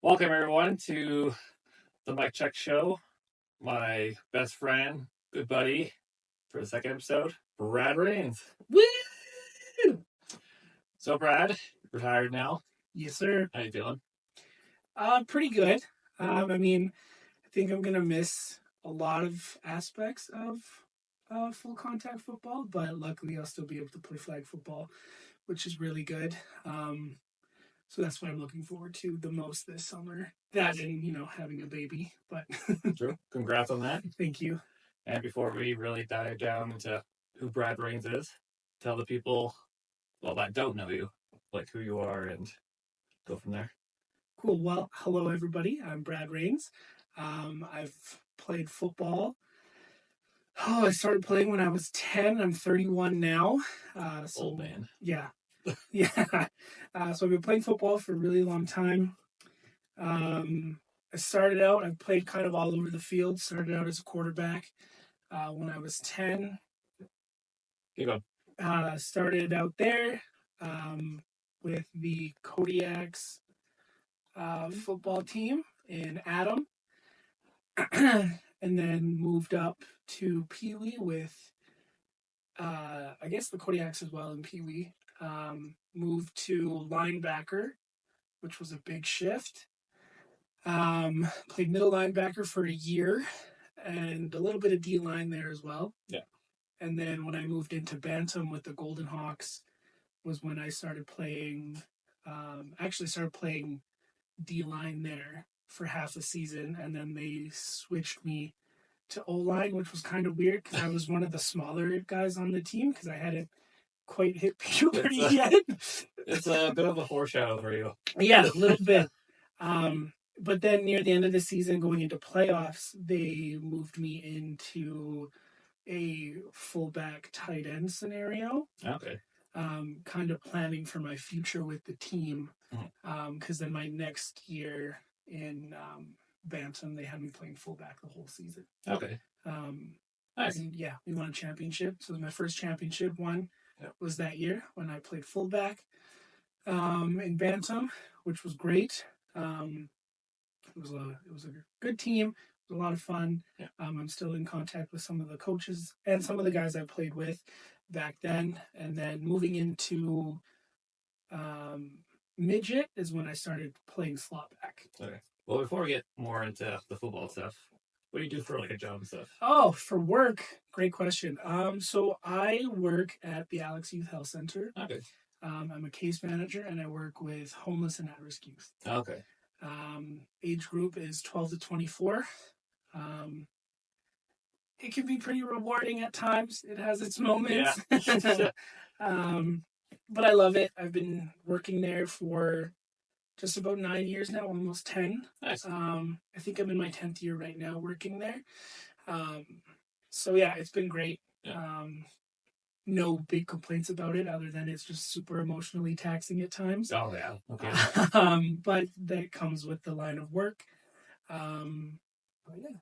Welcome, everyone, to the Mike Check Show. My best friend, good buddy, for the second episode, Brad Rains. Woo! So, Brad, retired now. Yes, sir. How you feeling? Pretty good. I think I'm gonna miss a lot of aspects of full contact football, but luckily I'll still be able to play flag football, which is really good. So that's what I'm looking forward to the most this summer. That and having a baby. But True. Congrats on that. Thank you. And before we really dive down into who Brad Rains is, tell the people, that don't know you, like who you are, and go from there. Cool. Well, hello everybody. I'm Brad Rains. I've played football. I started playing when I was 10. I'm 31 now. Old man. Yeah. Yeah. So I've been playing football for a really long time. I started out, I played kind of all over the field. Started out as a quarterback when I was 10. Keep going. Started out there with the Kodiaks football team in Adam. And then moved up to Pee Wee with, I guess the Kodiaks as well in Pee Wee. Moved to linebacker, which was a big shift. Played middle linebacker for a year and a little bit of D-line there as well. Yeah. And then when I moved into Bantam with the Golden Hawks was when I started playing, D-line there for half a season. And then they switched me to O-line, which was kind of weird because I was one of the smaller guys on the team because I hadn't quite hit puberty yet. It's a bit of a foreshadow for you. Yeah, a little bit. But then near the end of the season, going into playoffs, they moved me into a fullback tight end scenario. Okay. Kind of planning for my future with the team. Because then my next year in Bantam, they had me playing fullback the whole season. Okay. Nice. And yeah, we won a championship. So my first championship was that year when I played fullback in Bantam, which was great. It was a good team. It was a lot of fun. Yeah. I'm still in contact with some of the coaches and some of the guys I played with back then. And then moving into midget is when I started playing slot back. Okay. Well, before we get more into the football stuff, what do you do for like a job and stuff? Oh, for work, great question. So I work at the Alex Youth Health Center. Okay. I'm a case manager and I work with homeless and at-risk youth. Okay. Age group is 12 to 24. It can be pretty rewarding at times. It has its moments. Yeah. But I love it. I've been working there for just about 9 years now, almost 10. Nice. I think I'm in my 10th year right now working there. So yeah, it's been great. Yeah. No big complaints about it other than it's just super emotionally taxing at times. Oh yeah. Okay. But that comes with the line of work. But yeah.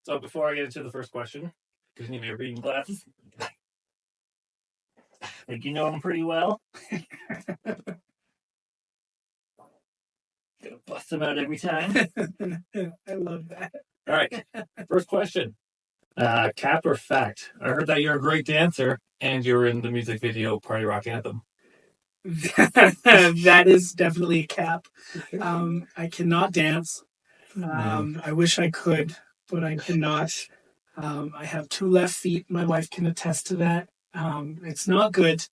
So before I get into the first question, because you need my reading glasses. I think you know them pretty well. Gonna bust them out every time. I love that. All right. First question. Cap or fact? I heard that you're a great dancer and you were in the music video Party Rock Anthem. That is definitely a cap. I cannot dance. I wish I could, but I cannot. I have 2 left feet. My wife can attest to that. It's not good.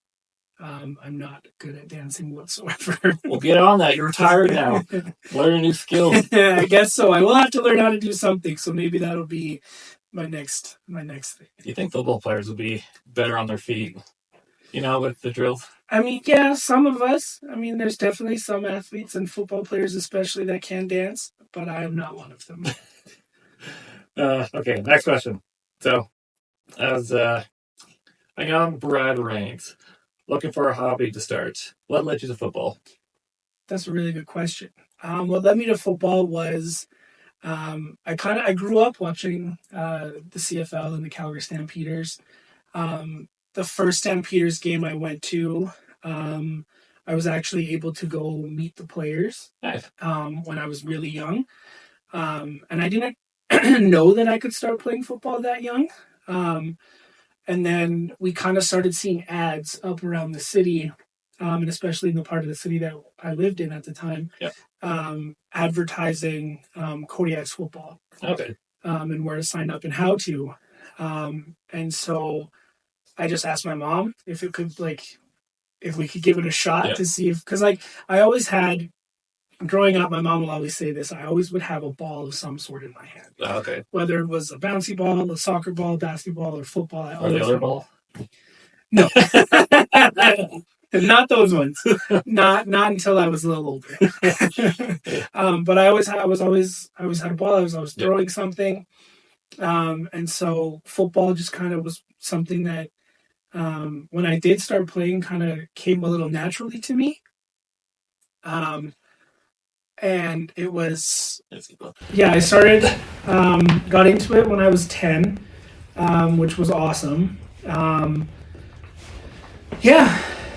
I'm not good at dancing whatsoever. Well, get on that. You're retired now. Learn a new skill. I guess so. I will have to learn how to do something. So maybe that'll be my next thing. You think football players would be better on their feet? With the drills? I mean, yeah, some of us. I mean, there's definitely some athletes and football players especially that can dance, but I am not one of them. Okay, next question. So, as a young Brad Rains, looking for a hobby to start, what led you to football? That's a really good question. What led me to football was I grew up watching the CFL and the Calgary Stampeders. The first Stampeders game I went to, I I was actually able to go meet the players Nice. when I was really young. And I didn't know that I could start playing football that young. And then we kind of started seeing ads up around the city, and especially in the part of the city that I lived in at the time, Yep. advertising Kodiak's football. Okay. And where to sign up and how to. And so I just asked my mom if it could, if we could give it a shot to see if, because I always had, growing up, my mom will always say this, I always would have a ball of some sort in my hand. Okay. Whether it was a bouncy ball, a soccer ball, basketball, or football. I Or always the other ball? No. Not those ones. Not until I was a little older. But I always had a ball. I was always throwing something. And so football just kind of was something that when I did start playing kind of came a little naturally to me. And it was, I started, got into it when I was 10, which was awesome.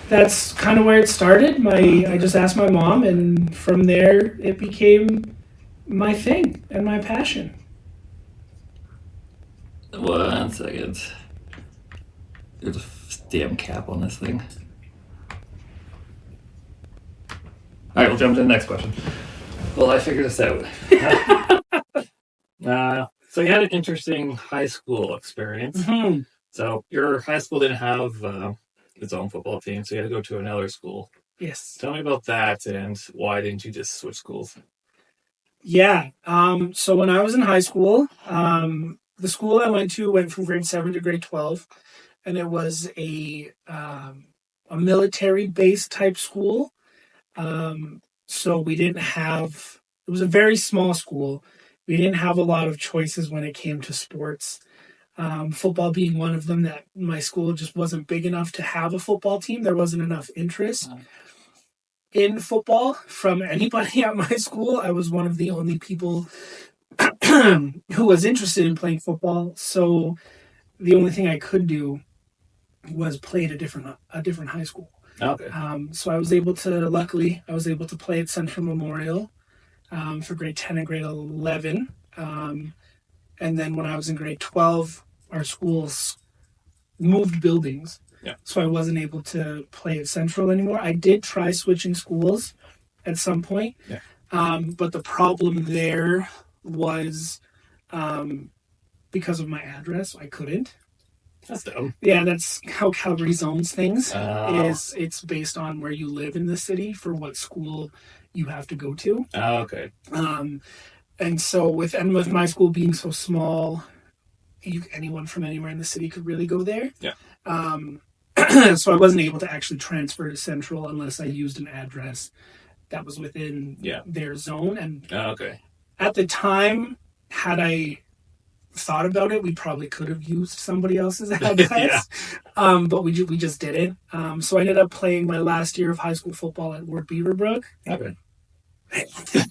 That's kind of where it started. I just asked my mom, and from there it became my thing and my passion. 1 second. There's a damn cap on this thing. All right, we'll jump to the next question. Well, I figured this out. So you had an interesting high school experience. Mm-hmm. So your high school didn't have its own football team, so you had to go to another school. Yes. Tell me about that, and why didn't you just switch schools? Yeah. So when I was in high school, the school I went from grade 7 to grade 12, and it was a military-based type school. So we didn't have, it was a very small school. We didn't have a lot of choices when it came to sports. Football being one of them, that my school just wasn't big enough to have a football team. There wasn't enough interest in football from anybody at my school. I was one of the only people who was interested in playing football. So the only thing I could do was play at a different high school. Okay. So I was able to play at Central Memorial for grade 10 and grade 11. And then when I was in grade 12, our schools moved buildings. Yeah. So I wasn't able to play at Central anymore. I did try switching schools at some point. Yeah. But the problem there was because of my address, I couldn't. That's dumb. Yeah, that's how Calgary zones things. Oh. It's based on where you live in the city for what school you have to go to. Oh, okay. And so with my school being so small, anyone from anywhere in the city could really go there. Yeah. So I wasn't able to actually transfer to Central unless I used an address that was within their zone. And okay. At the time, had I thought about it, we probably could have used somebody else's address. But we just didn't. So I ended up playing my last year of high school football at Ward Beaverbrook. Okay.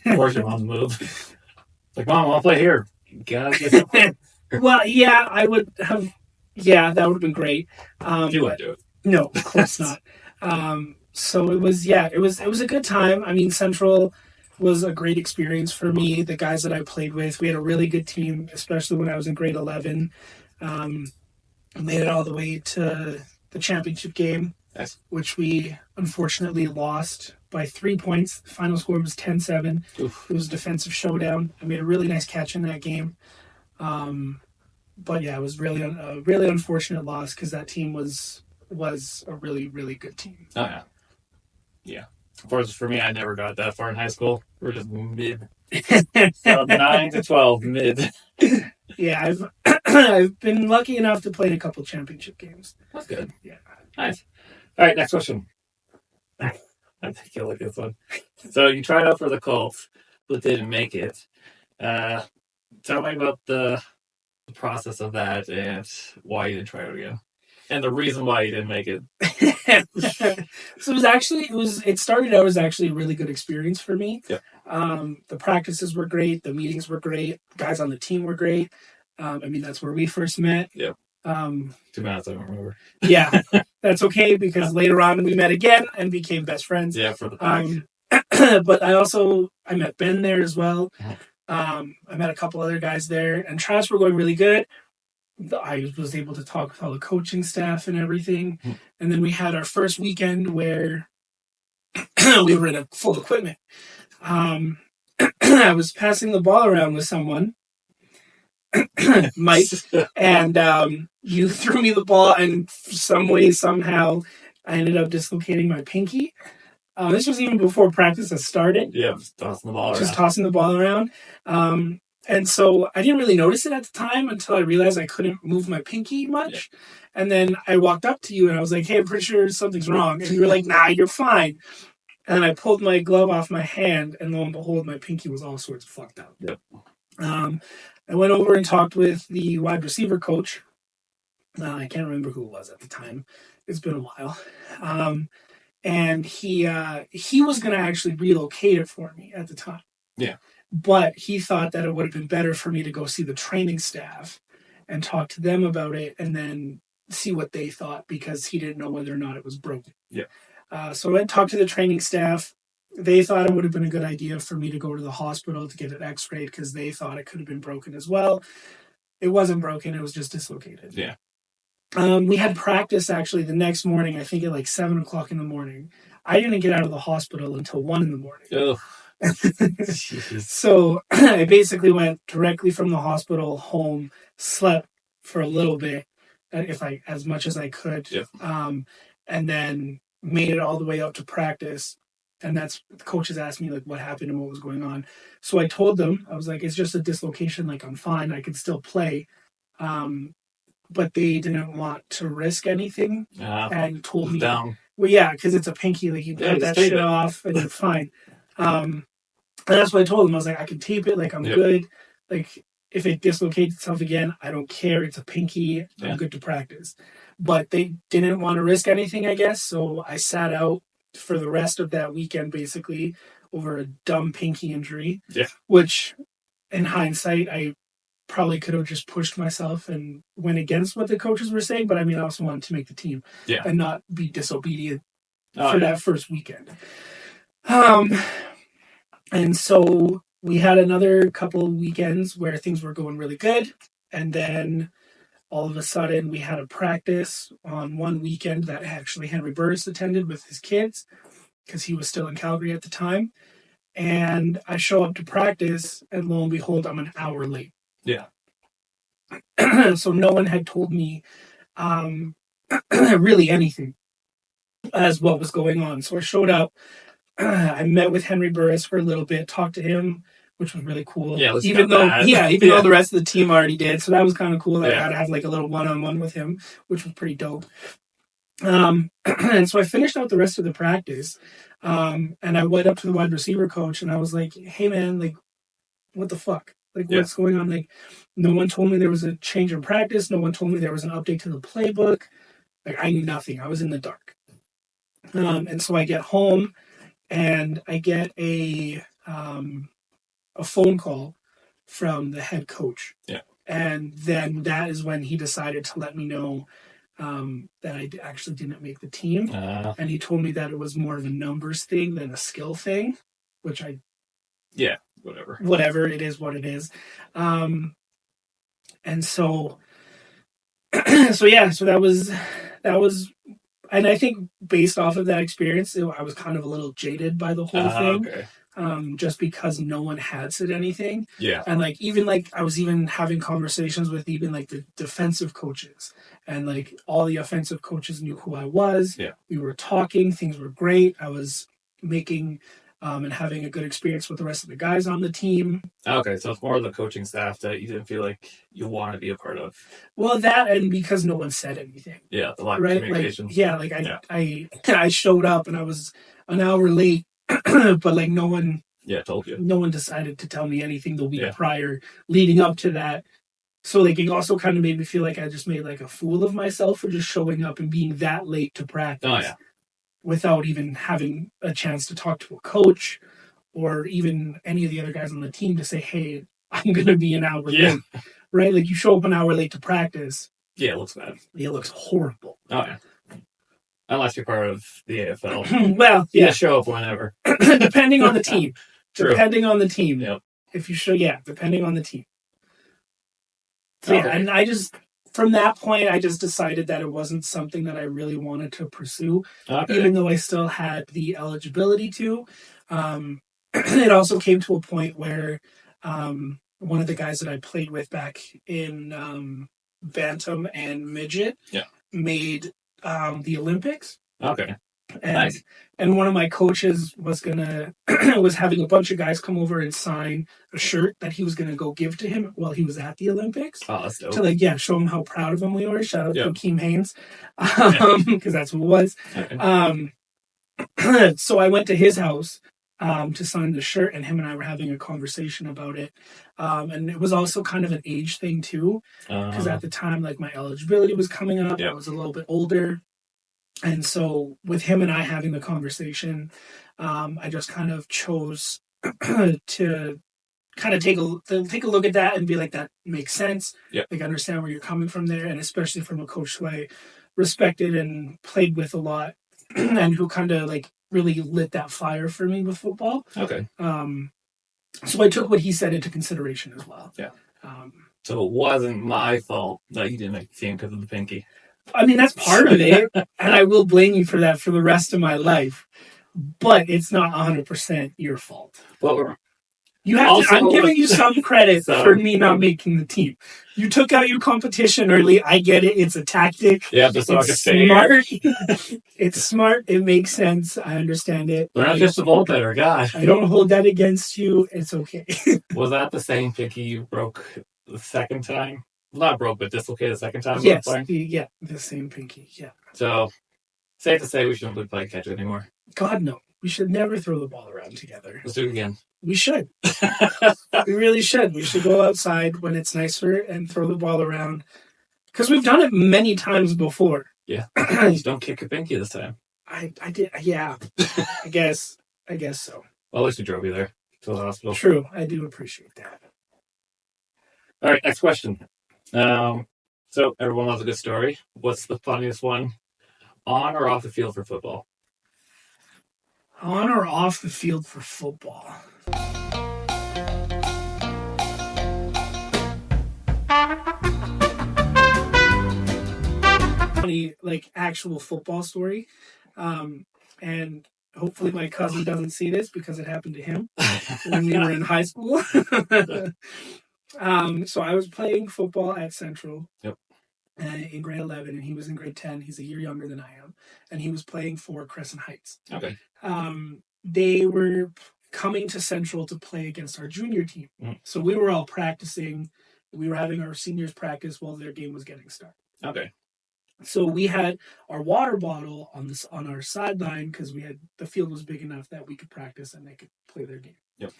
Where's your mom's move? Like, Mom, I want to play here. Well, yeah, I would have. Yeah, that would have been great. You wouldn't do it. No, of course not. So it was a good time. I mean, Central was a great experience for me. The guys that I played with, we had a really good team, especially when I was in grade 11. Made it all the way to the championship game, nice. Which we unfortunately lost by 3 points. The final score was 10-7. Oof. It was a defensive showdown. I made a really nice catch in that game. But yeah, it was really a really unfortunate loss because that team was a really, really good team. Oh, yeah. Yeah. Of course, for me, I never got that far in high school. We're just mid. So 9 to 12, mid. Yeah, I've been lucky enough to play in a couple championship games. That's good. Yeah. Nice. All right, next question. I think you'll like this one. So you tried out for the Colts, but didn't make it. Tell me about the process of that and why you didn't try out again. And the reason why you didn't make it. So it started out as actually a really good experience for me. Yep. The practices were great. The meetings were great. Guys on the team were great. I mean, that's where we first met. Yep. 2 minutes, I don't remember. Yeah. that's okay because later on we met again and became best friends. Yeah, for the pack. But I met Ben there as well. I met a couple other guys there, and trials were going really good. I was able to talk with all the coaching staff and everything. And then we had our first weekend where we were in a full equipment. I was passing the ball around with someone, Mike, and you threw me the ball, and some way, somehow, I ended up dislocating my pinky. This was even before practice had started. Yeah, just tossing the ball around. Just tossing the ball around. And so I didn't really notice it at the time until I realized I couldn't move my pinky much. Yeah. And then I walked up to you and I was like, hey, I'm pretty sure something's wrong. And you were like, nah, you're fine. And I pulled my glove off my hand, and lo and behold, my pinky was all sorts of fucked up. Yep. I went over and talked with the wide receiver coach. I can't remember who it was at the time. It's been a while. And he was going to actually relocate it for me at the time. Yeah. But he thought that it would have been better for me to go see the training staff and talk to them about it and then see what they thought, because he didn't know whether or not it was broken. Yeah. So I went and talked to the training staff. They thought it would have been a good idea for me to go to the hospital to get it x-rayed because they thought it could have been broken as well. It wasn't broken. It was just dislocated. Yeah. We had practice actually the next morning, I think at like 7 o'clock in the morning. I didn't get out of the hospital until 1 in the morning. Oh. So I basically went directly from the hospital home, slept for a little bit, as much as I could, yeah. And then made it all the way out to practice. And that's, the coaches asked me like what happened and what was going on. So I told them, I was like, it's just a dislocation. Like, I'm fine. I can still play. But they didn't want to risk anything and told me, down. Well, yeah, because it's a pinky. Like, you cut that shit off and you're fine. And that's what I told them. I was like, I can tape it. Like, I'm good. Like, if it dislocates itself again, I don't care. It's a pinky. I'm good to practice. But they didn't want to risk anything, I guess. So I sat out for the rest of that weekend, basically, over a dumb pinky injury. Yeah. Which, in hindsight, I probably could have just pushed myself and went against what the coaches were saying. But I mean, I also wanted to make the team and not be disobedient for that first weekend. And so we had another couple of weekends where things were going really good. And then all of a sudden we had a practice on one weekend that actually Henry Burris attended with his kids because he was still in Calgary at the time. And I show up to practice and lo and behold, I'm an hour late. Yeah. So no one had told me really anything as what was going on. So I showed up. I met with Henry Burris for a little bit, talked to him, which was really cool. Yeah, even though the rest of the team already did. So that was kind of cool. I got to have like a little one-on-one with him, which was pretty dope. And so I finished out the rest of the practice. And I went up to the wide receiver coach and I was like, hey man, like, what the fuck? Like, what's going on? Like, no one told me there was a change in practice. No one told me there was an update to the playbook. Like, I knew nothing. I was in the dark. And so I get home and I get a phone call from the head coach. Yeah. And then that is when he decided to let me know that I actually didn't make the team. And he told me that it was more of a numbers thing than a skill thing, which whatever, it is what it is. And so that was, and I think based off of that experience, I was kind of a little jaded by the whole thing. Okay. Just because no one had said anything. Yeah. And I was even having conversations with even like the defensive coaches, and like all the offensive coaches knew who I was. Yeah. We were talking, things were great. I was making and having a good experience with the rest of the guys on the team. Okay, so it's more of the coaching staff that you didn't feel like you want to be a part of. Well, that, and because no one said anything. Yeah, the lack of communication. I showed up and I was an hour late, but like no one told you. No one decided to tell me anything the week prior leading up to that. So like it also kind of made me feel like I just made like a fool of myself for just showing up and being that late to practice. Oh, yeah. Without even having a chance to talk to a coach or even any of the other guys on the team to say, hey, I'm going to be an hour late. Right? Like you show up an hour late to practice. Yeah, it looks bad. It looks horrible. Oh, yeah. Unless you're part of the AFL. Well, You yeah, just show up whenever. depending on the team. True. Depending on the team. Yep. If you show, yeah, depending on the team. So Okay. yeah, and I just from that point, I just decided that it wasn't something that I really wanted to pursue, Okay. even though I still had the eligibility to. It also came to a point where one of the guys that I played with back in Bantam and Midget Yeah. made the Olympics. Okay. And, Nice. and one of my coaches was was having a bunch of guys come over and sign a shirt that he was gonna go give to him while he was at the Olympics. Oh, that's dope. To show him how proud of him we were. Shout out Yep. to Keem Haynes, because that's who it was. Okay. So I went to his house to sign the shirt, and him and I were having a conversation about it. And it was also kind of an age thing too, because at the time, like my eligibility was coming up. Yep. I was a little bit older. And so with him and I having the conversation, I just kind of chose to kind of take a look at that and be like, that makes sense. Yep. Like, understand where you're coming from there. And especially from a coach who I respected and played with a lot and who kind of like really lit that fire for me with football. Okay. So I took what he said into consideration as well. Yeah. So it wasn't my fault that you didn't make the team because of the pinky. I mean, that's part of it, and I will blame you for that for the rest of my life. But it's not 100% your fault. Well, I'm giving you some credit for me not making the team. You took out your competition early. I get it. It's a tactic. Yeah, just so I can stay smart. It's smart. It makes sense. I understand it. But I'm just a ball better guy. I don't hold that against you. It's okay. Was that the same pinky you broke the second time? Not broke, but dislocated the second time? Yes. The same pinky. Yeah. So, safe to say we shouldn't play catch anymore. God, no. We should never throw the ball around together. Let's do it again. We should. We really should. We should go outside when it's nicer and throw the ball around. Because we've done it many times before. Yeah. Just don't kick your pinky this time. I did. Yeah. I guess so. Well, at least we drove you there to the hospital. True. I do appreciate that. All right, next question. So everyone loves a good story. What's the funniest one on or off the field for football? On or off the field for football? Funny, like actual football story. And hopefully my cousin doesn't see this because it happened to him when we were in high school. So I was playing football at Central. Yep. In grade 11, and he was in grade 10. He's a year younger than I am, and he was playing for Crescent Heights. Okay. They were coming to Central to play against our junior team. So we were all practicing. We were having our seniors practice while their game was getting started. Okay. So we had our water bottle on our sideline because the field was big enough that we could practice and they could play their game. Yep.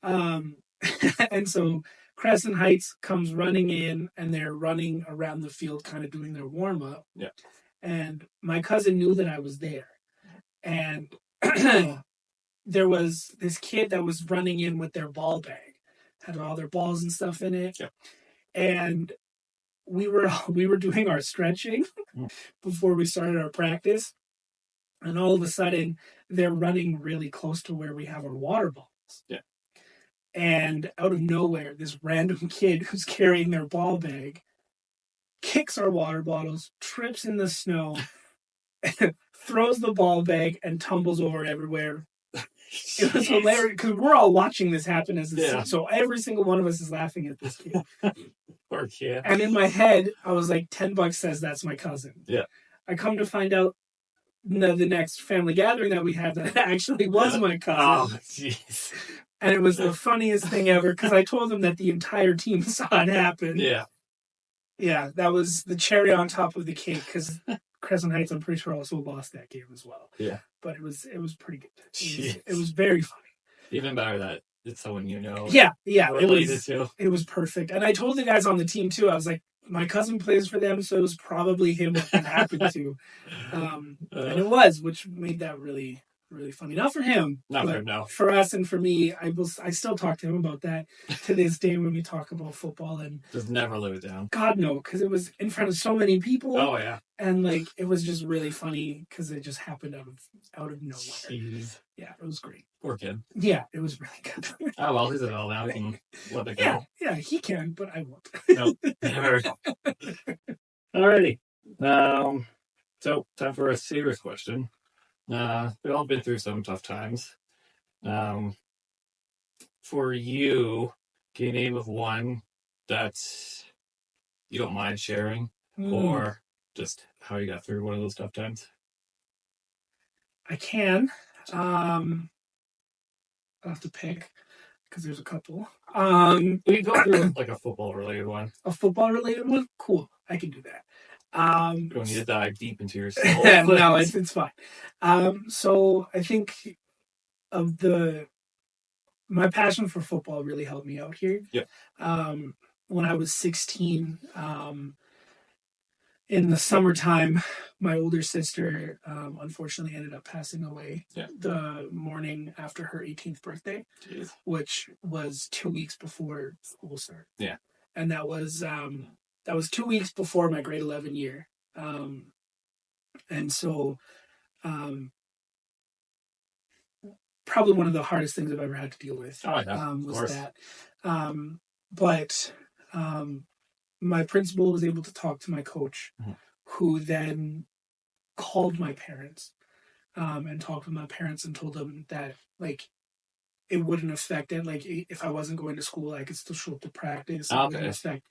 And so Crescent Heights comes running in, and they're running around the field, kind of doing their warm up. Yeah. And my cousin knew that I was there, and there was this kid that was running in with their ball bag, had all their balls and stuff in it. Yeah. And we were doing our stretching before we started our practice, and all of a sudden they're running really close to where we have our water bottles. Yeah. And out of nowhere, this random kid who's carrying their ball bag kicks our water bottles, trips in the snow, throws the ball bag, and tumbles over everywhere. It was hilarious because we're all watching this happen as a scene. So every single one of us is laughing at this kid. Poor kid. And in my head, I was like, $10 says that's my cousin. Yeah. I come to find out the next family gathering that we had that actually was my cousin. Oh, jeez. And it was the funniest thing ever because I told them that the entire team saw it happen. Yeah. Yeah, that was the cherry on top of the cake because Crescent Heights, I'm pretty sure, also lost that game as well. Yeah. But it was pretty good. It was very funny. Even better that it's someone you know. Yeah. It was perfect. And I told the guys on the team too, I was like, my cousin plays for them, so it was probably him that happened to. And it was, which made that really, really funny. Not for him, Not for but him, no. for us and for me. I still talk to him about that to this day when we talk about football. And Just never live it down. God no, because it was in front of so many people. Oh yeah. And like it was just really funny because it just happened out of nowhere. Jeez. Yeah, it was great. Poor kid. Yeah, it was really good. Oh well, he's an adult now. He can let it go. Yeah, he can, but I won't. No, never. Alrighty. So time for a serious question. We've all been through some tough times. For you, can you name of one that you don't mind sharing, or just how you got through one of those tough times? I can. I'll have to pick because there's a couple. We can go through like a football related one. A football related one? Cool. I can do that. You don't need to dive deep into your soul. No, it's fine. So I think of my passion for football really helped me out here. Yep. When I was 16, in the summertime, my older sister unfortunately ended up passing away the morning after her 18th birthday. Jeez. Which was 2 weeks before school started. Yeah. And that was 2 weeks before my grade 11 year. And so probably one of the hardest things I've ever had to deal with was that. But my principal was able to talk to my coach, who then called my parents and talked with my parents and told them that like it wouldn't affect it. Like if I wasn't going to school, I could still show up to practice. It wouldn't affect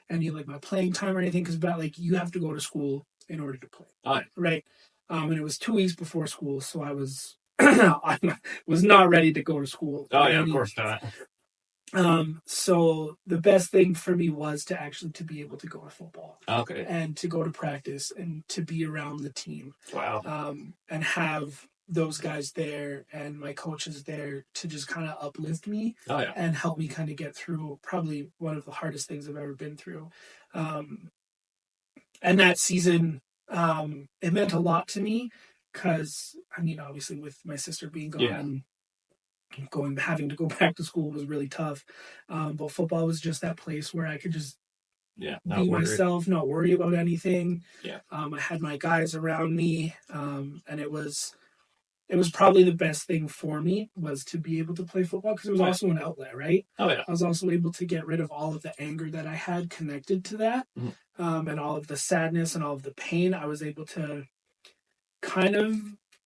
any like my playing time or anything, because like you have to go to school in order to play, right? And it was 2 weeks before school, so I was I was not ready to go to school. Oh yeah, of course not. So the best thing for me was to be able to go to football. Okay. And to go to practice and to be around the team. Wow. And have those guys there and my coaches there to just kind of uplift me and help me kind of get through probably one of the hardest things I've ever been through. And that season, it meant a lot to me because, I mean, obviously with my sister being gone, having to go back to school was really tough. But football was just that place where I could just be myself, not worry about anything. Yeah. I had my guys around me, and it was probably the best thing for me was to be able to play football because it was also an outlet, right? Oh yeah. I was also able to get rid of all of the anger that I had connected to that, and all of the sadness and all of the pain. I was able to kind of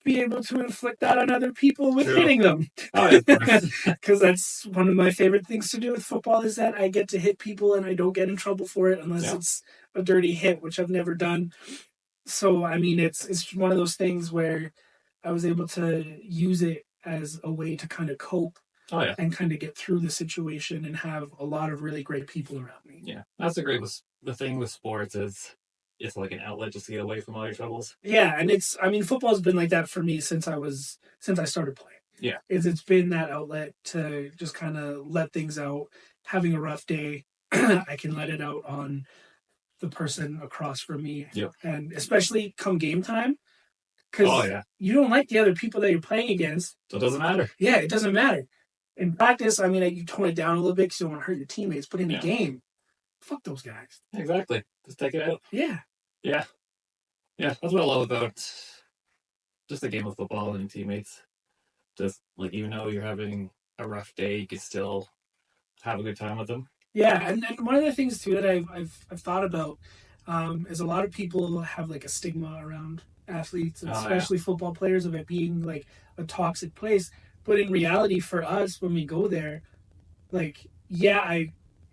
be able to inflict that on other people with hitting them. Because that's one of my favorite things to do with football is that I get to hit people and I don't get in trouble for it unless it's a dirty hit, which I've never done. So, I mean, it's one of those things where I was able to use it as a way to kind of cope and kind of get through the situation and have a lot of really great people around me. Yeah, that's the thing with sports is it's like an outlet just to get away from all your troubles. Yeah, and football's been like that for me since I started playing. Yeah. It's been that outlet to just kind of let things out. Having a rough day, I can let it out on the person across from me. Yep. And especially come game time, because you don't like the other people that you're playing against. So it doesn't matter. Yeah, it doesn't matter. In practice, I mean, you tone it down a little bit because you don't want to hurt your teammates, but in the game, fuck those guys. Exactly. Just take it out. Yeah. Yeah. Yeah, that's what I love about just the game of football and teammates. Just like, even though you're having a rough day, you can still have a good time with them. Yeah, and one of the things too that I've thought about is a lot of people have like a stigma around athletes, especially football players, of it being like a toxic place. But in reality, for us, when we go there, like,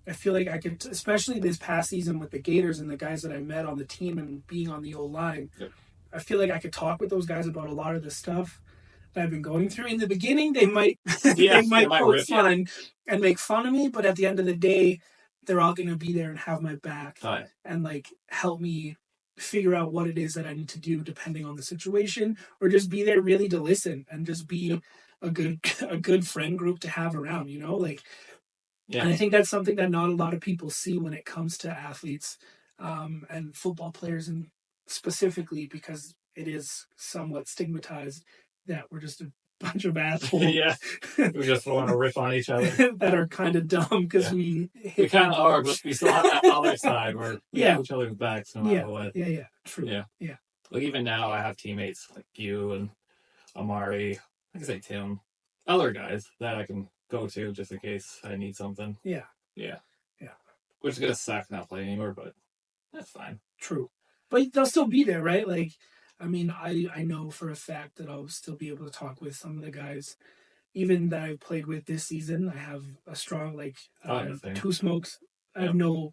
I feel like I could, especially this past season with the Gators and the guys that I met on the team and being on the O-line, I feel like I could talk with those guys about a lot of the stuff that I've been going through. In the beginning, they might poke fun and make fun of me, but at the end of the day, they're all going to be there and have my back and like help me figure out what it is that I need to do depending on the situation, or just be there really to listen and just be a good friend group to have around, you know, like. And I think that's something that not a lot of people see when it comes to athletes and football players, and specifically because it is somewhat stigmatized, that we're just a bunch of assholes. Yeah. We just want to rip on each other. That are kind of dumb because we We kind of are, but we still have that other side where we Yeah. have each other's backs no matter what. Yeah. True. Yeah. Like even now, I have teammates like you and Amari, like I say Tim, other guys that I can go to just in case I need something. Yeah. Which is gonna suck not playing anymore, but that's fine. True. But they'll still be there, right? Like, I mean, I know for a fact that I'll still be able to talk with some of the guys, even that I've played with this season. I have a strong, like, Two Smokes. I have no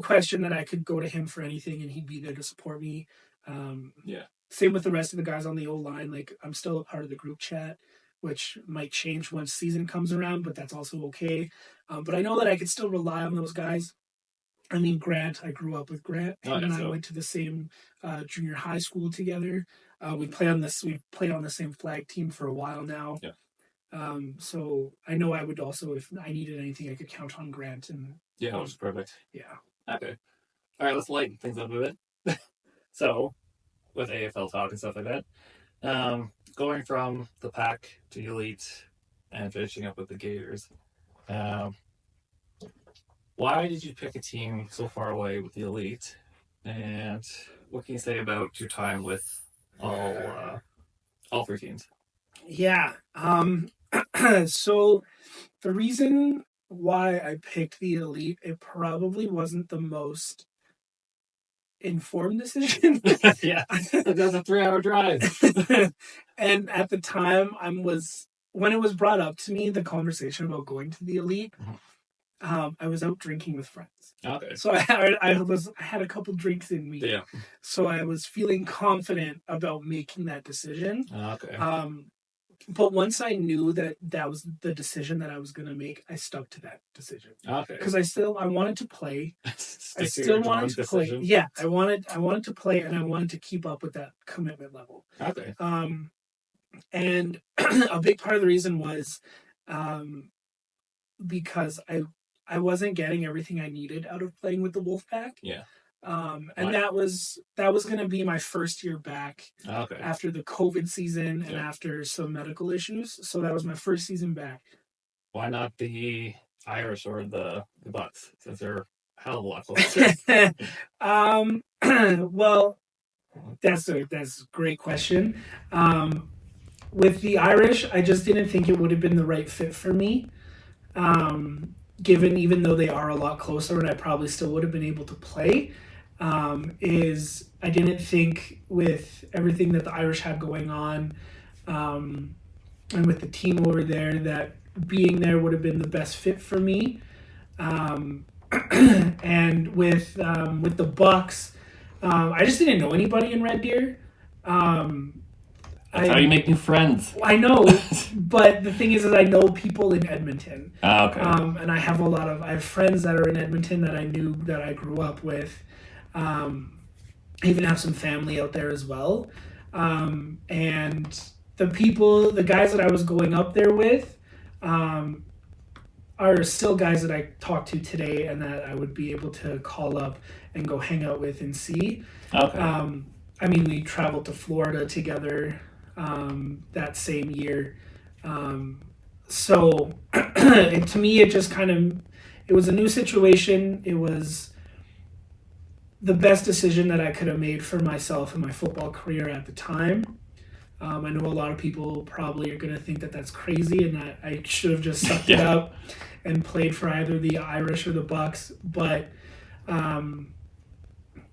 question that I could go to him for anything and he'd be there to support me. Same with the rest of the guys on the O-line. Like, I'm still a part of the group chat, which might change once season comes around, but that's also okay. But I know that I could still rely on those guys. I mean, Grant, I grew up with Grant. Him and I went to the same junior high school together. We played on the same flag team for a while now. Yeah. So I know I would also, if I needed anything, I could count on Grant. And yeah, which is perfect. Yeah. Okay. All right, let's lighten things up a bit. So, with AFL talk and stuff like that, going from the pack to the elite and finishing up with the Gators, why did you pick a team so far away with the elite? And what can you say about your time with all three teams? Yeah. So the reason why I picked the elite, it probably wasn't the most informed decision. Yeah, that's a 3-hour drive. And at the time, when it was brought up to me, the conversation about going to the elite, I was out drinking with friends. Okay. So I had a couple drinks in me. Yeah. So I was feeling confident about making that decision. Okay. But once I knew that was the decision that I was going to make, I stuck to that decision. Okay. Because I wanted to play. I still wanted to play. Yeah, I wanted to play, and I wanted to keep up with that commitment level. Okay. And a big part of the reason was, because I wasn't getting everything I needed out of playing with the Wolfpack. Yeah. And that was going to be my first year back after the COVID season and after some medical issues. So that was my first season back. Why not the Irish or the Bucks, since they're a hell of a lot closer? Well, that's a great question. With the Irish, I just didn't think it would have been the right fit for me. Given even though they are a lot closer and I probably still would have been able to play, I didn't think with everything that the Irish had going on, and with the team over there, that being there would have been the best fit for me. And with the Bucks, I just didn't know anybody in Red Deer. That's how you make new friends. I know, but the thing is I know people in Edmonton. Okay. And I have friends that are in Edmonton that I knew, that I grew up with. I even have some family out there as well. And the guys that I was going up there with, are still guys that I talk to today and that I would be able to call up and go hang out with and see. Okay. I mean, we traveled to Florida together that same year. So to me, it just it was a new situation. It was the best decision that I could have made for myself and my football career at the time. I know a lot of people probably are going to think that that's crazy and that I should have just sucked it up and played for either the Irish or the Bucks. But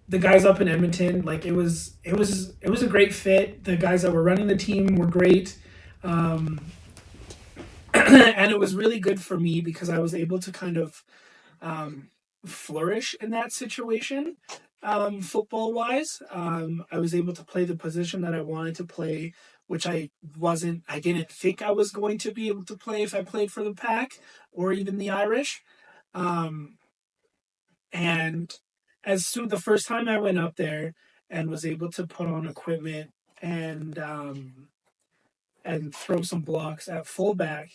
the guys up in Edmonton, like it was a great fit. The guys that were running the team were great. And it was really good for me because I was able to kind of flourish in that situation, football wise. I was able to play the position that I wanted to play, which I didn't think I was going to be able to play if I played for the Pack or even the Irish. And the first time I went up there and was able to put on equipment and throw some blocks at fullback,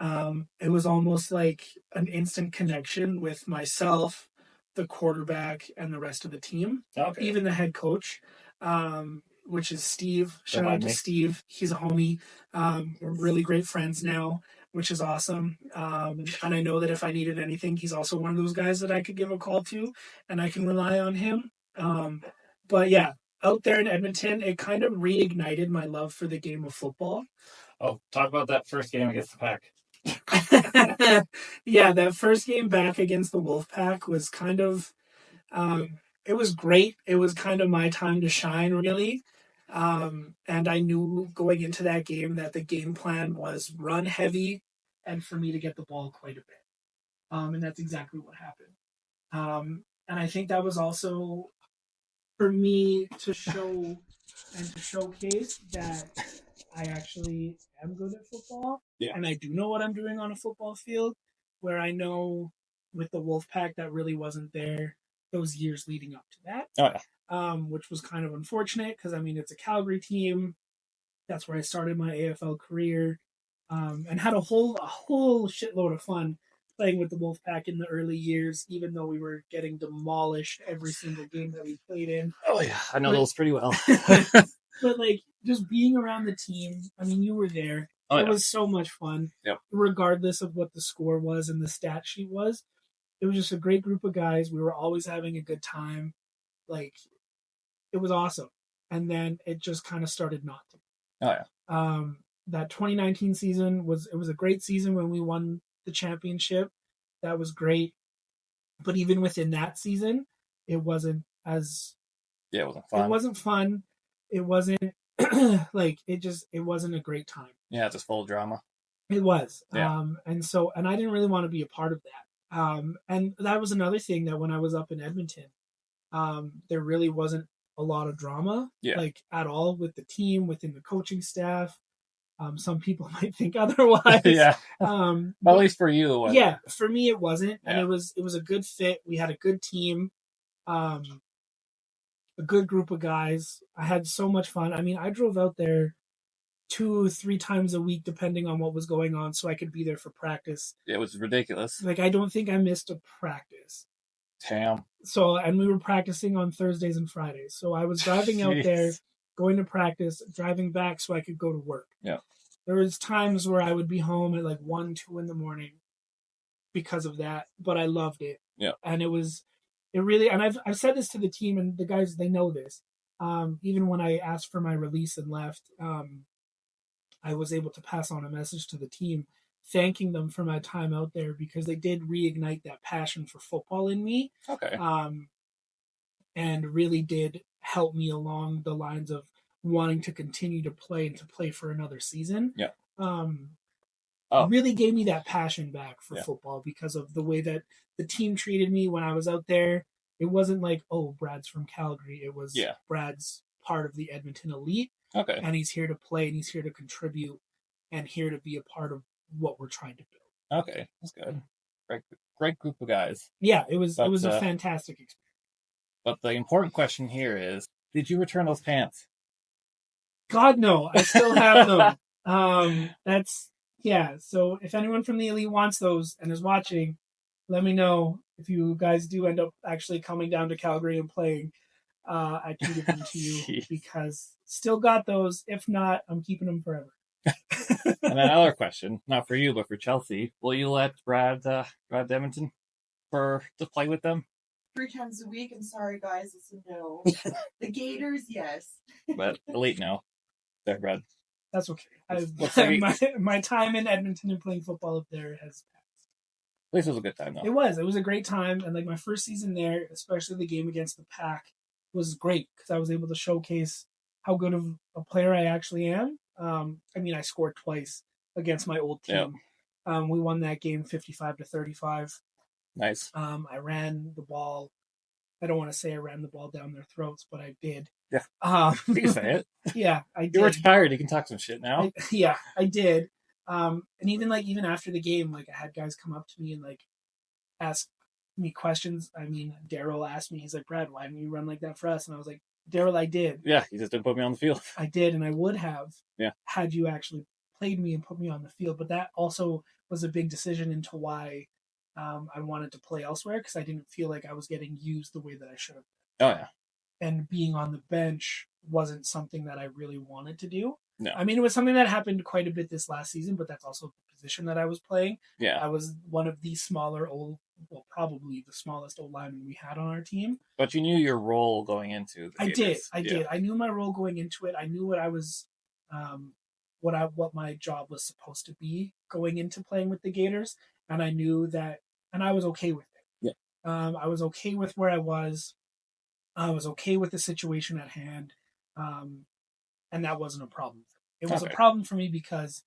it was almost like an instant connection with myself, the quarterback, and the rest of the team, even the head coach. which is Steve. Shout Remind out to me. Steve. He's a homie. We're really great friends now, which is awesome. And I know that if I needed anything, he's also one of those guys that I could give a call to, and I can rely on him. But yeah, out there in Edmonton, it kind of reignited my love for the game of football. Oh, talk about that first game against the Pack. Yeah, that first game back against the Wolfpack was kind of, it was great. It was kind of my time to shine, really. And I knew going into that game that the game plan was run heavy and for me to get the ball quite a bit. And that's exactly what happened. And I think that was also for me to show and to showcase that I actually am good at football. Yeah. And I do know what I'm doing on a football field, where I know with the Wolfpack that really wasn't there those years leading up to that. Oh, yeah. Which was kind of unfortunate because I mean it's a Calgary team. That's where I started my AFL career, and had a whole shitload of fun playing with the Wolfpack in the early years, even though we were getting demolished every single game that we played in. Oh, yeah. I know those pretty well. But like just being around the team, I mean, you were there. Oh, It yeah. was so much fun. Yep. Regardless of what the score was and the stat sheet was, it was just a great group of guys. We were always having a good time. Like it was awesome. And then it just kind of started not to. Oh, yeah. That 2019 season was a great season when we won the championship. That was great. But even within that season, it wasn't as Yeah, it wasn't fun. It wasn't fun. It wasn't like it wasn't a great time. Yeah, just full of drama. It was. Yeah. And I didn't really want to be a part of that. And that was another thing that when I was up in Edmonton, there really wasn't a lot of drama, Yeah. like at all with the team, within the coaching staff. Some people might think otherwise. Yeah. Well, at least for you, it was. Yeah, for me it wasn't, and Yeah. it was a good fit. We had a good team, a good group of guys. I had so much fun. I mean, I drove out there 2-3 times a week, depending on what was going on, so I could be there for practice. It was ridiculous. Like I don't think I missed a practice. Damn. So, and we were practicing on Thursdays and Fridays. So I was driving out there, going to practice, driving back so I could go to work. Yeah. There was times where I would be home at like 1, 2 in the morning because of that, but I loved it. Yeah. And it really, and I've said this to the team and the guys, they know this. Even when I asked for my release and left, I was able to pass on a message to the team thanking them for my time out there because they did reignite that passion for football in me. Okay. And really did help me along the lines of wanting to continue to play and to play for another season. Yeah. Really gave me that passion back for football because of the way that the team treated me when I was out there. It wasn't like, oh, Brad's from Calgary. It was Brad's part of the Edmonton elite. Okay. And he's here to play and he's here to contribute and here to be a part of what we're trying to build. Okay, that's good. Great group of guys. Yeah, it was a fantastic experience. But the important question here is, did you return those pants? God, no. I still have them. So if anyone from the elite wants those and is watching, let me know if you guys do end up actually coming down to Calgary and playing. I can give them to you because still got those. If not, I'm keeping them forever. And another question, not for you, but for Chelsea. Will you let Brad Edmonton to play with them? 3 times a week, and sorry guys, it's a no. The Gators, yes. But elite, no. There, Brad. That's okay. My time in Edmonton and playing football up there has passed. At least it was a good time, though. It was a great time, and like my first season there, especially the game against the Pack, was great because I was able to showcase how good of a player I actually am. I mean, I scored twice against my old team. Yeah. We won that game 55-35. Nice. I ran the ball. I don't want to say I ran the ball down their throats, but I did. Yeah. You can say it. Yeah, I did. You're retired. You can talk some shit now. I did. And even after the game, like I had guys come up to me and like ask me questions. I mean, Daryl asked me, he's like, Brad, why didn't you run like that for us? And I was like, Daryl, I did. Yeah, you just didn't put me on the field. I did, and I would have had you actually played me and put me on the field. But that also was a big decision into why I wanted to play elsewhere because I didn't feel like I was getting used the way that I should have. Oh, yeah. And being on the bench wasn't something that I really wanted to do. No. I mean, it was something that happened quite a bit this last season, but that's also the position that I was playing. Yeah. I was one of the smaller probably the smallest old lineman we had on our team. But you knew your role going into the Gators. I did. I knew my role going into it. I knew what I was, what my job was supposed to be going into playing with the Gators, and I knew that, and I was okay with it. Yeah. I was okay with where I was. I was okay with the situation at hand, and that wasn't a problem. It was a problem for me because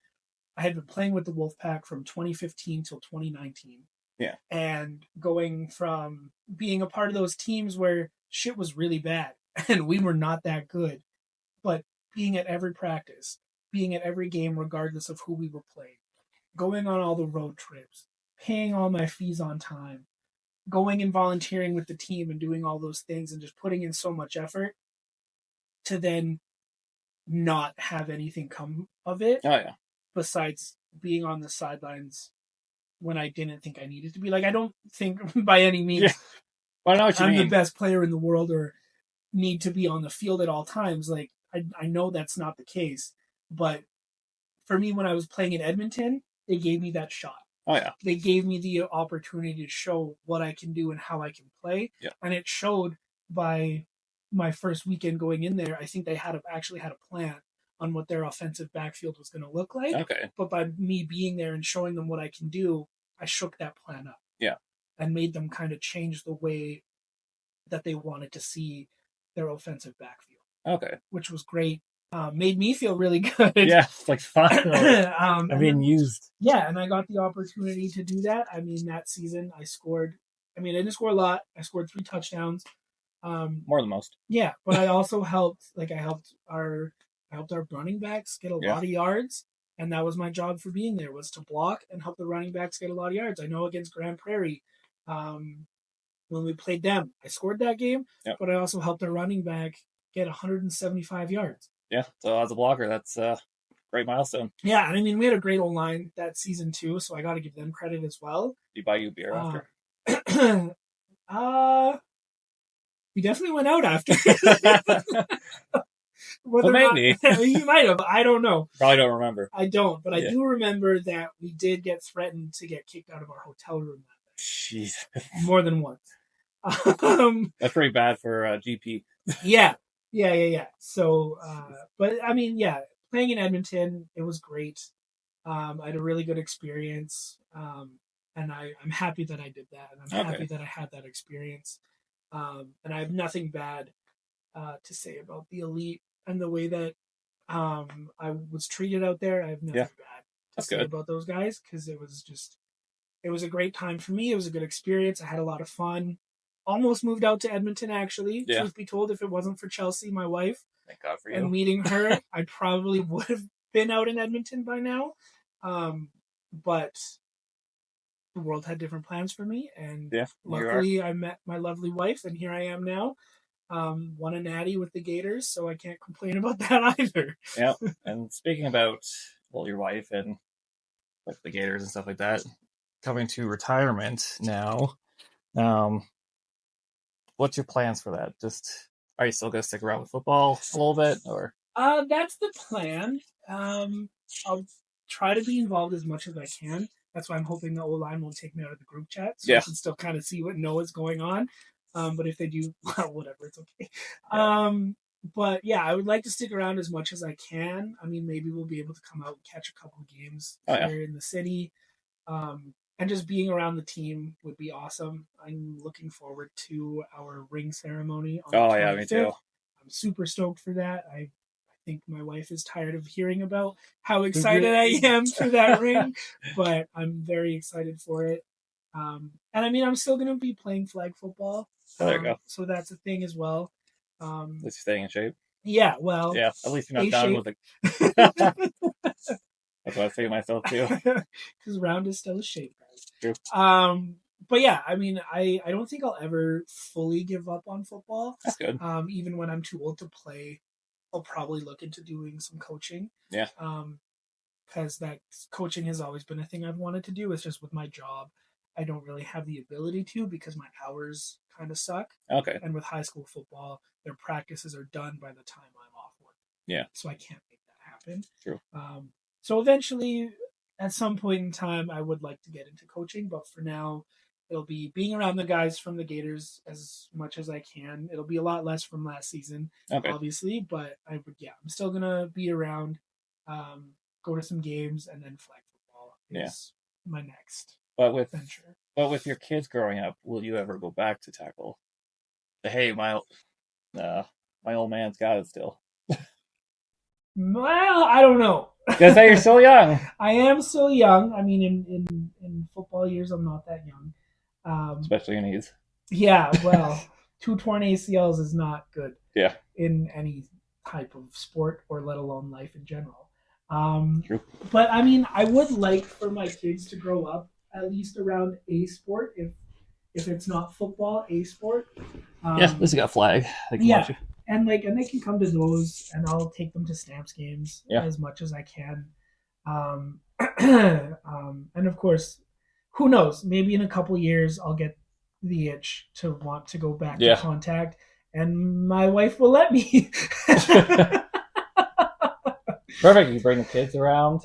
I had been playing with the Wolfpack from 2015 till 2019. Yeah. And going from being a part of those teams where shit was really bad and we were not that good, but being at every practice, being at every game, regardless of who we were playing, going on all the road trips, paying all my fees on time, going and volunteering with the team and doing all those things and just putting in so much effort to then not have anything come of it. Oh, yeah. Besides being on the sidelines when I didn't think I needed to be. Like, I don't think by any means Well, I know what you I'm mean. the best player in the world or need to be on the field at all times. Like, I know that's not the case. But for me, when I was playing in Edmonton, they gave me that shot. Oh, yeah. They gave me the opportunity to show what I can do and how I can play. Yeah. And it showed by my first weekend going in there. I think they actually had a plan on what their offensive backfield was going to look like. Okay. But by me being there and showing them what I can do, I shook that plan up. Yeah. And made them kind of change the way that they wanted to see their offensive backfield. Okay. Which was great. Made me feel really good. Yeah, like finally. I'm being used. Yeah, and I got the opportunity to do that. I mean, that season I scored. I mean, I didn't score a lot. I scored 3 touchdowns. More than most. Yeah, but I also helped. Like, I helped our running backs get a lot of yards, and that was my job for being there, was to block and help the running backs get a lot of yards. I know against Grand Prairie, when we played them, I scored that game, but I also helped our running back get 175 yards. Yeah, so as a blocker, that's a great milestone. Yeah, and I mean, we had a great O-line that season too, so I got to give them credit as well. Did you buy you a beer after? We definitely went out after. Well, maybe. You might have. I don't know. Probably don't remember. I don't, but I do remember that we did get threatened to get kicked out of our hotel room that day. Jesus. More than once. That's pretty bad for GP. Yeah. So, but I mean, playing in Edmonton, it was great. I had a really good experience, and I'm happy that I did that, and I'm happy that I had that experience. And I have nothing bad to say about the Elite and the way that I was treated out there. I have nothing bad to say about those guys, because it was a great time for me. It was a good experience. I had a lot of fun. Almost moved out to Edmonton, actually. Yeah. Truth be told, if it wasn't for Chelsea, my wife, thank God for you, and meeting her, I probably would have been out in Edmonton by now. But the world had different plans for me, and luckily I met my lovely wife, and here I am now. Won a natty with the Gators, so I can't complain about that either. Yeah, and speaking about your wife and like the Gators and stuff like that, coming to retirement now, what's your plans for that? Just, are you still going to stick around with football a little bit, or? That's the plan. I'll try to be involved as much as I can. That's why I'm hoping the O-line won't take me out of the group chat, so I can still kind of know what's going on. But if they do, well, whatever, it's okay. But yeah, I would like to stick around as much as I can. I mean, maybe we'll be able to come out and catch a couple of games here in the city. And just being around the team would be awesome. I'm looking forward to our ring ceremony on the 25th. Me too. I'm super stoked for that. I think my wife is tired of hearing about how excited I am for that ring, but I'm very excited for it. And I mean, I'm still going to be playing flag football. There you go. So that's a thing as well. At least you're staying in shape. Yeah, well. Yeah, at least you're not down with it. That's what I say to myself too. Because round is still a shape, guys. True. But yeah, I mean, I don't think I'll ever fully give up on football. That's good. Even when I'm too old to play, I'll probably look into doing some coaching. Yeah. Because that coaching has always been a thing I've wanted to do. It's just with my job, I don't really have the ability to, because my hours kind of suck. Okay. And with high school football, their practices are done by the time I'm Yeah. So I can't make that happen. True. So eventually, at some point in time, I would like to get into coaching, but for now, it'll be being around the guys from the Gators as much as I can. It'll be a lot less from last season, Okay. obviously, but I'm still gonna be around, go to some games, and then flag football is my next But venture. with your kids growing up, will you ever go back to tackle? Hey, my old man's got it still. Well, I don't know. Because you're still young. I am still young. I mean, in football years, I'm not that young. Especially your knees. Yeah, well, 2 torn ACLs is not good. Yeah. In any type of sport or let alone life in general. True. But I mean, I would like for my kids to grow up at least around a sport, if it's not football, a sport. This has got a flag. Yeah. And they can come to those, and I'll take them to Stamps games as much as I can. And of course, who knows? Maybe in a couple years, I'll get the itch to want to go back to contact, and my wife will let me. Perfect. You bring the kids around.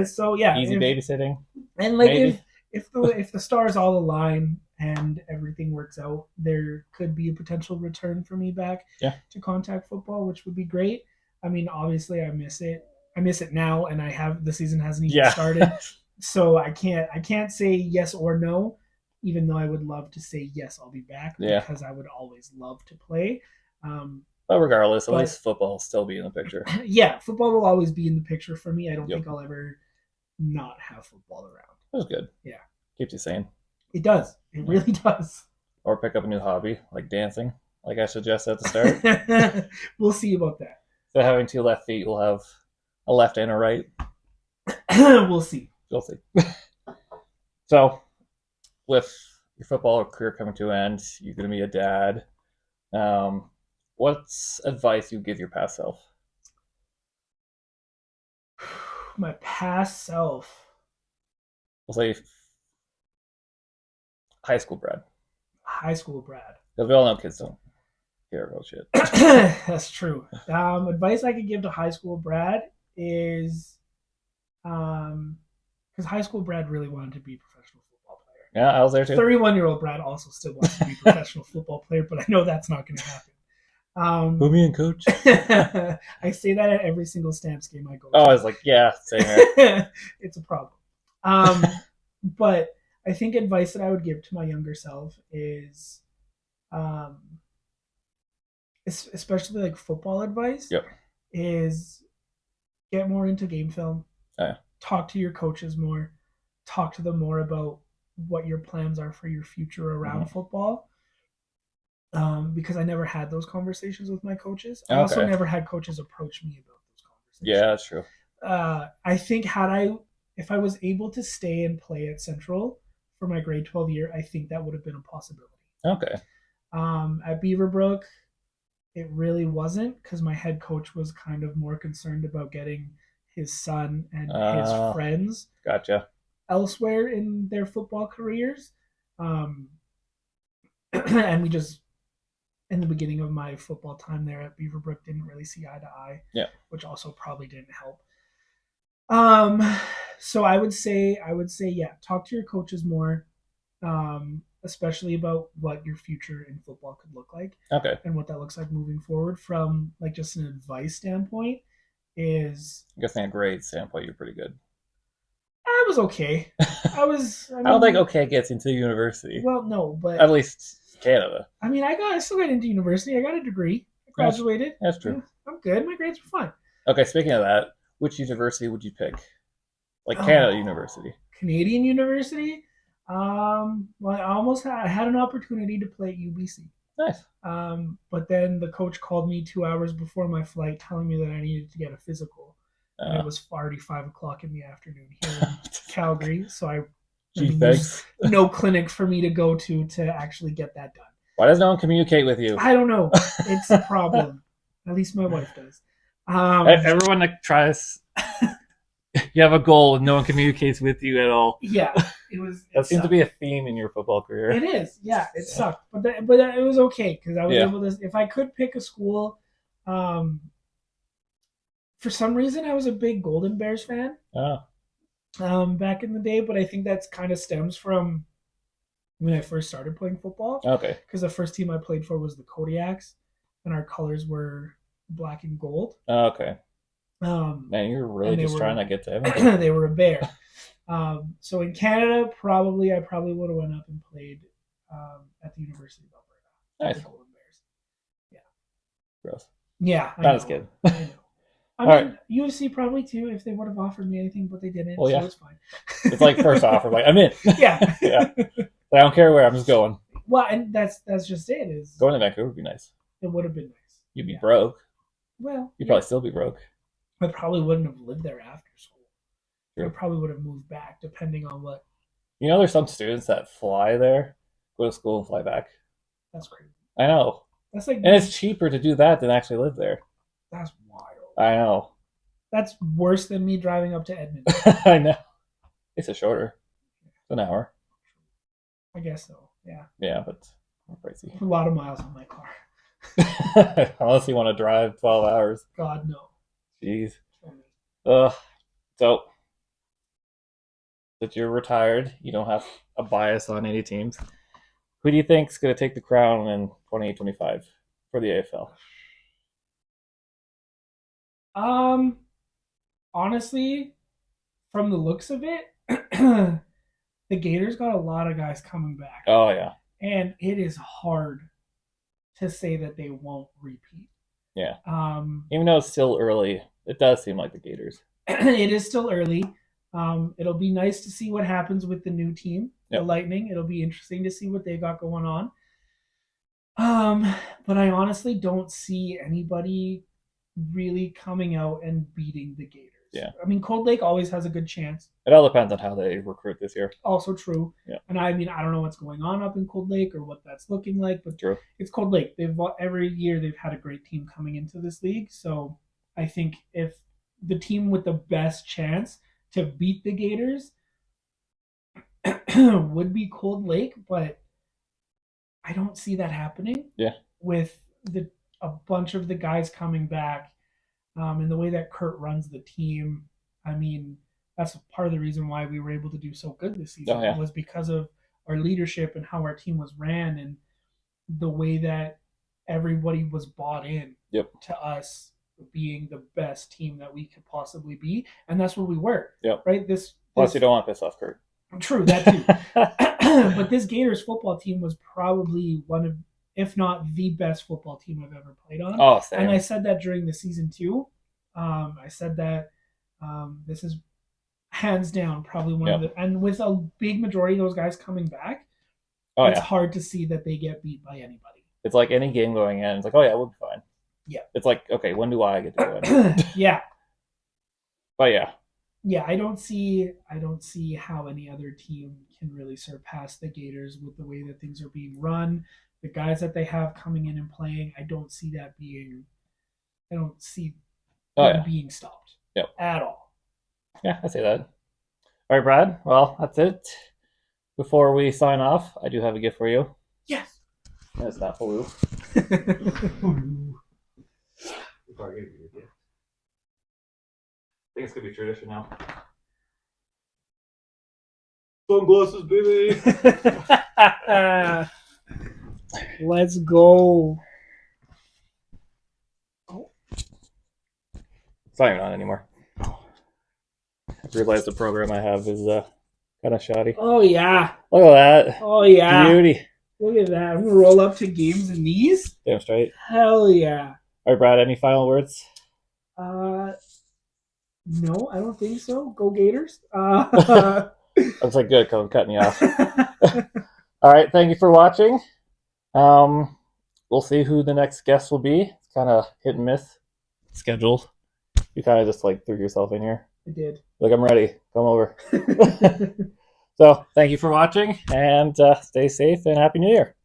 So yeah, easy babysitting. And like if the stars all align and everything works out, there could be a potential return for me back to contact football, which would be great. I mean, obviously, I miss it. I miss it now, and the season hasn't even started, so I can't say yes or no. Even though I would love to say yes, I'll be back because I would always love to play. But regardless, at least football will still be in the picture. Yeah, football will always be in the picture for me. I don't think I'll ever not have football around. That's good. Yeah. Keeps you sane. It does. It really does. Or pick up a new hobby, like dancing, like I suggested at the start. We'll see about that. So having 2 left feet, you'll have a left and a right. We'll see. We'll see. So, with your football career coming to an end, you're going to be a dad. What's advice you give your past self? My past self. We'll say high school Brad. High school Brad. Because we all know kids don't care about shit. That's true. Advice I could give to high school Brad is, because high school Brad really wanted to be a professional football player. Yeah, I was there too. 31-year-old Brad also still wants to be a professional football player, but I know that's not going to happen. Put me in, coach. I say that at every single Stamps game I go to. I was like, yeah, same here. It's a problem. But I think advice that I would give to my younger self is, especially like football advice, is get more into game film. Talk to your coaches more. Talk to them more about what your plans are for your future around football. Because I never had those conversations with my coaches. I also never had coaches approach me about those conversations. Yeah, that's true. I think if I was able to stay and play at Central for my grade 12 year, I think that would have been a possibility. Okay. At Beaverbrook, it really wasn't, because my head coach was kind of more concerned about getting his son and his friends elsewhere in their football careers. And we just, in the beginning of my football time there at Beaverbrook, didn't really see eye to eye, which also probably didn't help. So I would say, talk to your coaches more, especially about what your future in football could look like. Okay. And what that looks like moving forward from like just an advice standpoint is. I guess in a grade standpoint, you're pretty good. I was okay. I don't think okay gets into university. Well, no, but at least Canada. I mean, I still got into university. I got a degree. I graduated. That's true. I'm good. My grades were fine. Okay, speaking of that, which university would you pick? Like Canada University. Canadian University? Well, I had an opportunity to play at UBC. Nice. But then the coach called me 2 hours before my flight telling me that I needed to get a physical. And it was already 5 o'clock in the afternoon here in Calgary. So there's no clinic for me to go to actually get that done. Why does no one communicate with you? I don't know. It's a problem. At least my wife does. Everyone that tries, you have a goal and no one communicates with you at all. Yeah, That seems to be a theme in your football career. It is. Yeah, it sucked, but it was okay because I was able to. If I could pick a school, For some reason, I was a big Golden Bears fan Oh, back in the day, but I think that's kind of stems from when I first started playing football. okay. Because the first team I played for was the Kodiaks, and our colors were black and gold. Okay. Um, Man, you're really And they just were- trying to get to Edmonton. they were a bear. So in Canada, I probably would have went up and played at the University of Alberta. Nice. The Golden Bears. Gross. Yeah, I Not know. as good. I know. I All mean, UFC probably too if they would have offered me anything, but they didn't. Well, yeah. So it's fine. It's like first offer, like I'm in. Yeah. Yeah. I don't care where, I'm just going. Well, and that's just it. Is Going to Vancouver would be nice. it would have been nice. You'd be Yeah. broke. Well, You'd yeah, probably still be broke. I probably wouldn't have lived there after school. I True. probably would have moved back, depending on what. You know, there's some students that fly there, go to school and fly back. That's crazy. I know. That's like And it's cheaper to do that than actually live there. that's wild. I know. That's worse than me driving up to Edmonton. I know. It's a shorter. It's an hour. I guess so. Yeah, Yeah, but more pricey. a lot of miles on my car. Unless you want to drive 12 hours. God no. Jeez. So, that you're retired, you don't have a bias on any teams. Who do you think's going to take the crown in 2025 for the AFL? Honestly, from the looks of it, the Gators got a lot of guys coming back, Oh, yeah. and it is hard to say that they won't repeat. Yeah. Um, Even though it's still early, it does seem like the Gators. it is still early. It'll be nice to see what happens with the new team, Yep. the Lightning. It'll be interesting to see what they got going on. But I honestly don't see anybody really coming out and beating the Gators. Yeah. I mean, Cold Lake always has a good chance. It all depends on how they recruit this year. Also true. Yeah. And I mean, I don't know what's going on up in Cold Lake or what that's looking like, but True. it's Cold Lake. Every year they've had a great team coming into this league. So I think if the team with the best chance to beat the Gators would be Cold Lake, but I don't see that happening. Yeah. With a bunch of the guys coming back, and the way that Kurt runs the team, I mean, that's part of the reason why we were able to do so good this season. Oh, yeah. Was because of our leadership and how our team was ran and the way that everybody was bought in Yep. to us being the best team that we could possibly be, and that's what we were. Yep. Right. This Plus, you don't want to piss off Kurt. true that too. But this Gators football team was probably one of, if not the best football team I've ever played on. Oh, same. And I said that during the season too. I said that this is hands down probably one of the, and with a big majority of those guys coming back, Oh, it's yeah. hard to see that they get beat by anybody. It's like any game going in. It's like, oh, yeah, we'll be fine. Yeah. It's like, okay, when do I get to win? Yeah. But yeah. Yeah, I don't see how any other team can really surpass the Gators with the way that things are being run. The guys that they have coming in and playing, I don't see them being stopped. Yep. At all. Yeah, I say that. All right, Brad. Well, that's it. Before we sign off, I do have a gift for you. Yes. It's not blue. I think it's gonna be tradition now. Sunglasses, baby. Let's go. It's not even on anymore. I realized the program I have is kind of shoddy. Oh yeah. Look at that. Oh yeah. Beauty. Look at that. I'm gonna roll up to games in these. Damn straight. Hell yeah. All right, Brad, any final words? No, I don't think so. Go Gators. Looks like good because I'm cutting you off. All right, thank you for watching. We'll see who the next guest will be. It's kind of hit and miss scheduled. You kind of just like threw yourself in here. I did. Like, I'm ready. Come over. So, thank you for watching, and stay safe and Happy New Year.